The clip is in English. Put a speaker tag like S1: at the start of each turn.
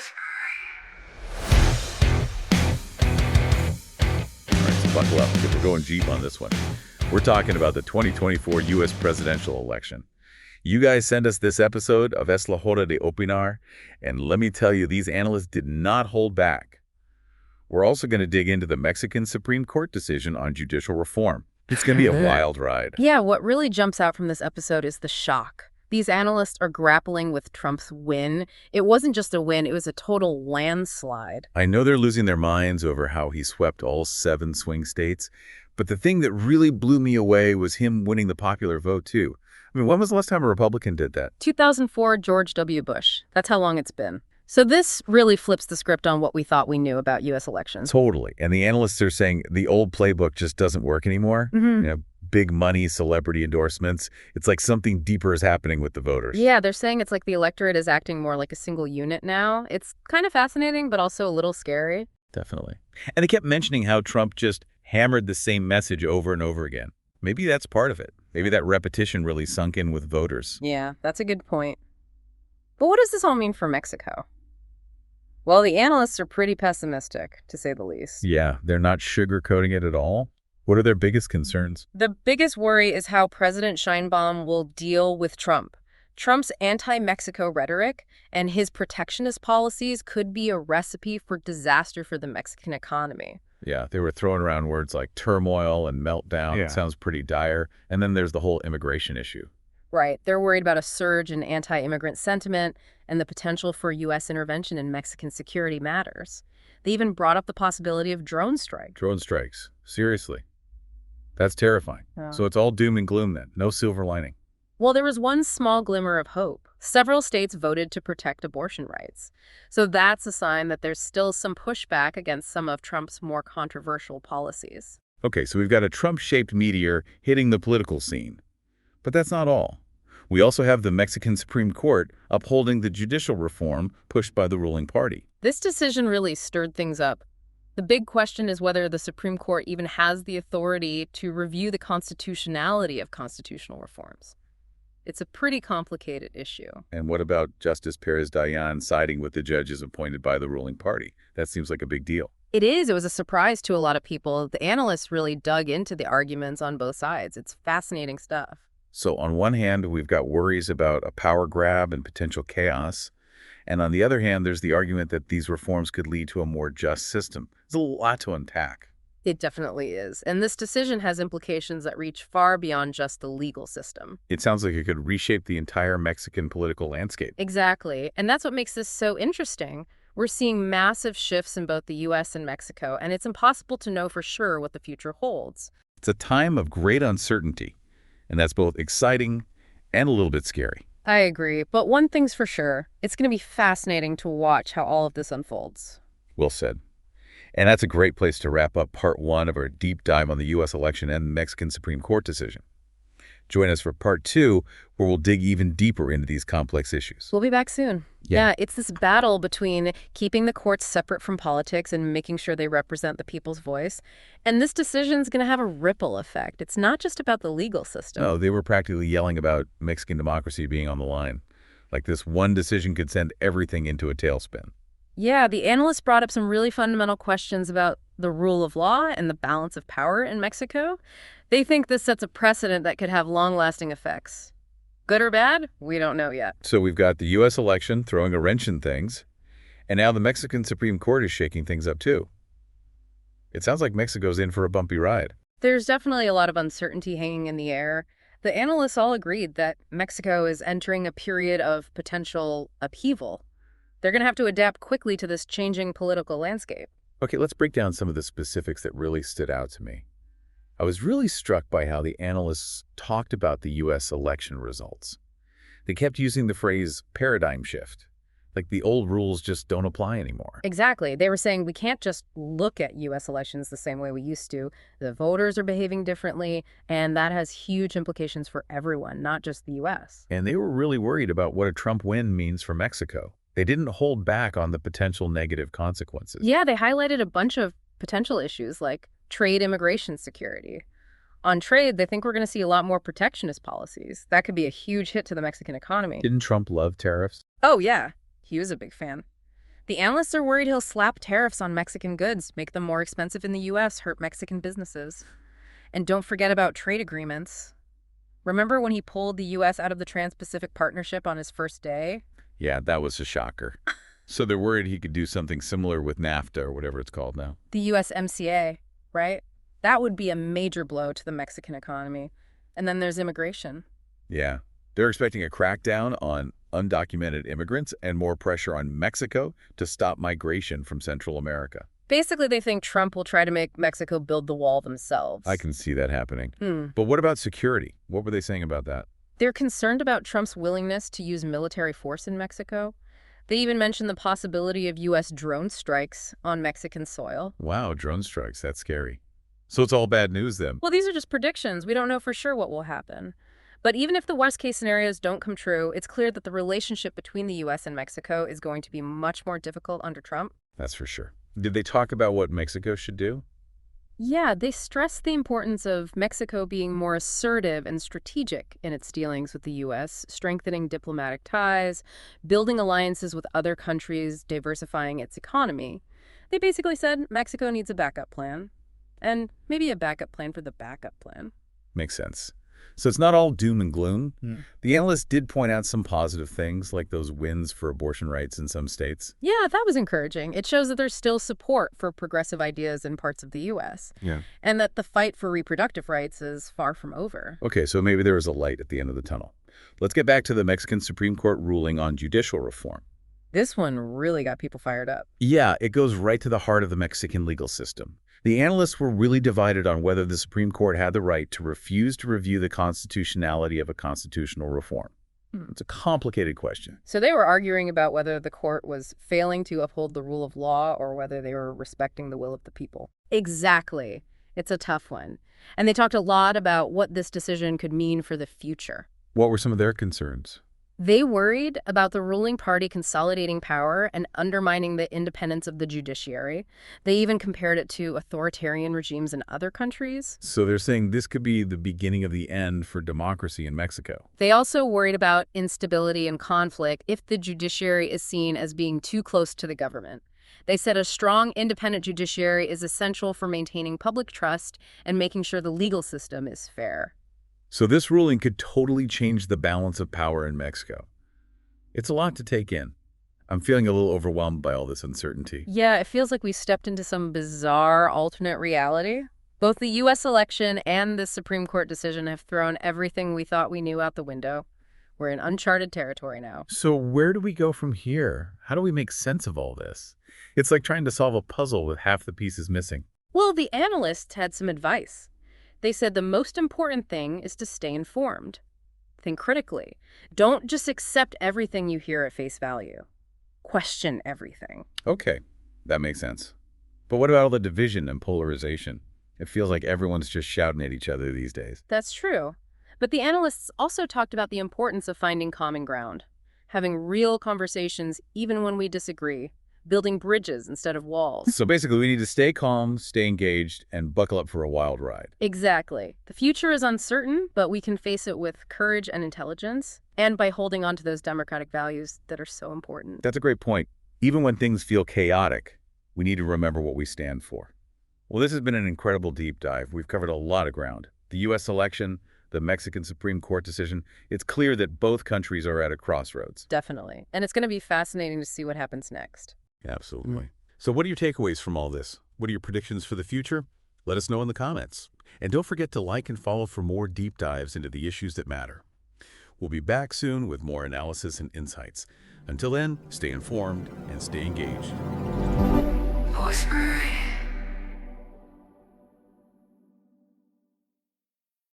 S1: So buckle up because we're going Jeep on this one. We're talking about the 2024 U.S. presidential election. You guys send us this episode of Es la Hora de Opinar, and let me tell you, these analysts did not hold back. We're also going to dig into the Mexican Supreme Court decision on judicial reform. It's going to be a wild ride.
S2: Yeah, what really jumps out from this episode is the shock. These analysts are grappling with Trump's win. It wasn't just a win, it was a total landslide.
S1: I know they're losing their minds over how he swept all 7 swing states, but the thing that really blew me away was him winning the popular vote, too. I mean, when was the last time a Republican did that?
S2: 2004, George W. Bush. That's how long it's been. So this really flips the script on what we thought we knew about U.S. elections.
S1: Totally. And the analysts are saying the old playbook just doesn't work anymore. Big money, celebrity endorsements. It's like something deeper is happening with the voters.
S2: Yeah, they're saying it's like the electorate is acting more like a single unit now. It's kind of fascinating, but also a little scary.
S1: Definitely. And they kept mentioning how Trump just hammered the same message over and over again. Maybe that's part of it. Maybe that repetition really sunk in with voters.
S2: Yeah, that's a good point. But what does this all mean for Mexico? Well, the analysts are pretty pessimistic, to say the least.
S1: Yeah, they're not sugarcoating it at all. What are their biggest concerns?
S2: The biggest worry is how President Sheinbaum will deal with Trump. Trump's anti-Mexico rhetoric and his protectionist policies could be a recipe for disaster for the Mexican economy.
S1: Yeah, they were throwing around words like turmoil and meltdown.
S3: Yeah.
S1: It sounds pretty dire. And then there's the whole immigration issue.
S2: Right. They're worried about a surge in anti-immigrant sentiment and the potential for U.S. intervention in Mexican security matters. They even brought up the possibility of drone strikes.
S1: Drone strikes. Seriously. That's terrifying.
S2: Yeah.
S1: So it's all doom and gloom then. No silver lining.
S2: Well, there was one small glimmer of hope. Several states voted to protect abortion rights. So that's a sign that there's still some pushback against some of Trump's more controversial policies.
S1: Okay, so we've got a Trump-shaped meteor hitting the political scene. But that's not all. We also have the Mexican Supreme Court upholding the judicial reform pushed by the ruling party.
S2: This decision really stirred things up. The big question is whether the Supreme Court even has the authority to review the constitutionality of constitutional reforms. It's a pretty complicated issue.
S1: And what about Justice Perez-Dayan siding with the judges appointed by the ruling party? That seems like a big deal.
S2: It is. It was a surprise to a lot of people. The analysts really dug into the arguments on both sides. It's fascinating stuff.
S1: So on one hand, we've got worries about a power grab and potential chaos. And on the other hand, there's the argument that these reforms could lead to a more just system. There's a lot to unpack.
S2: It definitely is. And this decision has implications that reach far beyond just the legal system.
S1: It sounds like it could reshape the entire Mexican political landscape.
S2: Exactly. And that's what makes this so interesting. We're seeing massive shifts in both the U.S. and Mexico, and it's impossible to know for sure what the future holds.
S1: It's a time of great uncertainty, and that's both exciting and a little bit scary.
S2: I agree. But one thing's for sure, it's going to be fascinating to watch how all of this unfolds.
S1: Well said. And that's a great place to wrap up part 1 of our deep dive on the U.S. election and the Mexican Supreme Court decision. Join us for part 2, where we'll dig even deeper into these complex issues.
S2: We'll be back soon. Yeah, it's this battle between keeping the courts separate from politics and making sure they represent the people's voice. And this decision's going to have a ripple effect. It's not just about the legal system.
S1: No, they were practically yelling about Mexican democracy being on the line. Like this one decision could send everything into a tailspin.
S2: Yeah, the analysts brought up some really fundamental questions about the rule of law and the balance of power in Mexico. They think this sets a precedent that could have long-lasting effects. Good or bad? We don't know yet.
S1: So we've got the U.S. election throwing a wrench in things, and now the Mexican Supreme Court is shaking things up too. It sounds like Mexico's in for a bumpy ride.
S2: There's definitely a lot of uncertainty hanging in the air. The analysts all agreed that Mexico is entering a period of potential upheaval. They're going to have to adapt quickly to this changing political landscape.
S1: Okay, let's break down some of the specifics that really stood out to me. I was really struck by how the analysts talked about the U.S. election results. They kept using the phrase paradigm shift, like the old rules just don't apply anymore.
S2: Exactly. They were saying we can't just look at U.S. elections the same way we used to. The voters are behaving differently, and that has huge implications for everyone, not just the U.S.
S1: And they were really worried about what a Trump win means for Mexico. They didn't hold back on the potential negative consequences.
S2: Yeah, they highlighted a bunch of potential issues like trade, immigration, security. On trade, they think we're going to see a lot more protectionist policies. That could be a huge hit to the Mexican economy.
S1: Didn't Trump love tariffs?
S2: Oh, yeah. He was a big fan. The analysts are worried he'll slap tariffs on Mexican goods, make them more expensive in the U.S., hurt Mexican businesses. And don't forget about trade agreements. Remember when he pulled the U.S. out of the Trans-Pacific Partnership on his first day?
S1: Yeah, that was a shocker. So they're worried he could do something similar with NAFTA or whatever it's called now.
S2: The USMCA, right? That would be a major blow to the Mexican economy. And then there's immigration.
S1: Yeah. They're expecting a crackdown on undocumented immigrants and more pressure on Mexico to stop migration from Central America.
S2: Basically, they think Trump will try to make Mexico build the wall themselves.
S1: I can see that happening. But what about security? What were they saying about that?
S2: They're concerned about Trump's willingness to use military force in Mexico. They even mentioned the possibility of U.S. drone strikes on Mexican soil.
S1: Wow, drone strikes. That's scary. So it's all bad news then.
S2: Well, these are just predictions. We don't know for sure what will happen. But even if the worst-case scenarios don't come true, it's clear that the relationship between the U.S. and Mexico is going to be much more difficult under Trump.
S1: That's for sure. Did they talk about what Mexico should do?
S2: Yeah, they stressed the importance of Mexico being more assertive and strategic in its dealings with the U.S., strengthening diplomatic ties, building alliances with other countries, diversifying its economy. They basically said Mexico needs a backup plan, and maybe a backup plan for the backup plan.
S1: Makes sense. So it's not all doom and gloom. The analyst did point out some positive things, like those wins for abortion rights in some states.
S2: Yeah, that was encouraging. It shows that there's still support for progressive ideas in parts of the U.S.
S1: Yeah.
S2: And that the fight for reproductive rights is far from over.
S1: Okay, so maybe there is a light at the end of the tunnel. Let's get back to the Mexican Supreme Court ruling on judicial reform.
S2: This one really got people fired up.
S1: Yeah, it goes right to the heart of the Mexican legal system. The analysts were really divided on whether the Supreme Court had the right to refuse to review the constitutionality of a constitutional reform. It's a complicated question.
S2: So they were arguing about whether the court was failing to uphold the rule of law or whether they were respecting the will of the people. Exactly. It's a tough one. And they talked a lot about what this decision could mean for the future.
S1: What were some of their concerns?
S2: They worried about the ruling party consolidating power and undermining the independence of the judiciary. They even compared it to authoritarian regimes in other countries.
S1: So they're saying this could be the beginning of the end for democracy in Mexico.
S2: They also worried about instability and conflict if the judiciary is seen as being too close to the government. They said a strong, independent judiciary is essential for maintaining public trust and making sure the legal system is fair.
S1: So this ruling could totally change the balance of power in Mexico. It's a lot to take in. I'm feeling a little overwhelmed by all this uncertainty.
S2: Yeah, it feels like we stepped into some bizarre alternate reality. Both the U.S. election and the Supreme Court decision have thrown everything we thought we knew out the window. We're in uncharted territory now.
S1: So where do we go from here? How do we make sense of all this? It's like trying to solve a puzzle with half the pieces missing.
S2: Well, the analysts had some advice. They said the most important thing is to stay informed. Think critically. Don't just accept everything you hear at face value. Question everything.
S1: Okay, that makes sense. But what about all the division and polarization? It feels like everyone's just shouting at each other these days.
S2: That's true. But the analysts also talked about the importance of finding common ground, having real conversations even when we disagree, building bridges instead of walls.
S1: So basically, we need to stay calm, stay engaged, and buckle up for a wild ride.
S2: Exactly. The future is uncertain, but we can face it with courage and intelligence, and by holding on to those democratic values that are so important.
S1: That's a great point. Even when things feel chaotic, we need to remember what we stand for. Well, this has been an incredible deep dive. We've covered a lot of ground. The U.S. election, the Mexican Supreme Court decision. It's clear that both countries are at a crossroads.
S2: Definitely. And it's going to be fascinating to see what happens next.
S1: Absolutely. So what are your takeaways from all this? What are your predictions for the future? Let us know in the comments. And don't forget to like and follow for more deep dives into the issues that matter. We'll be back soon with more analysis and insights. Until then, stay informed and stay engaged.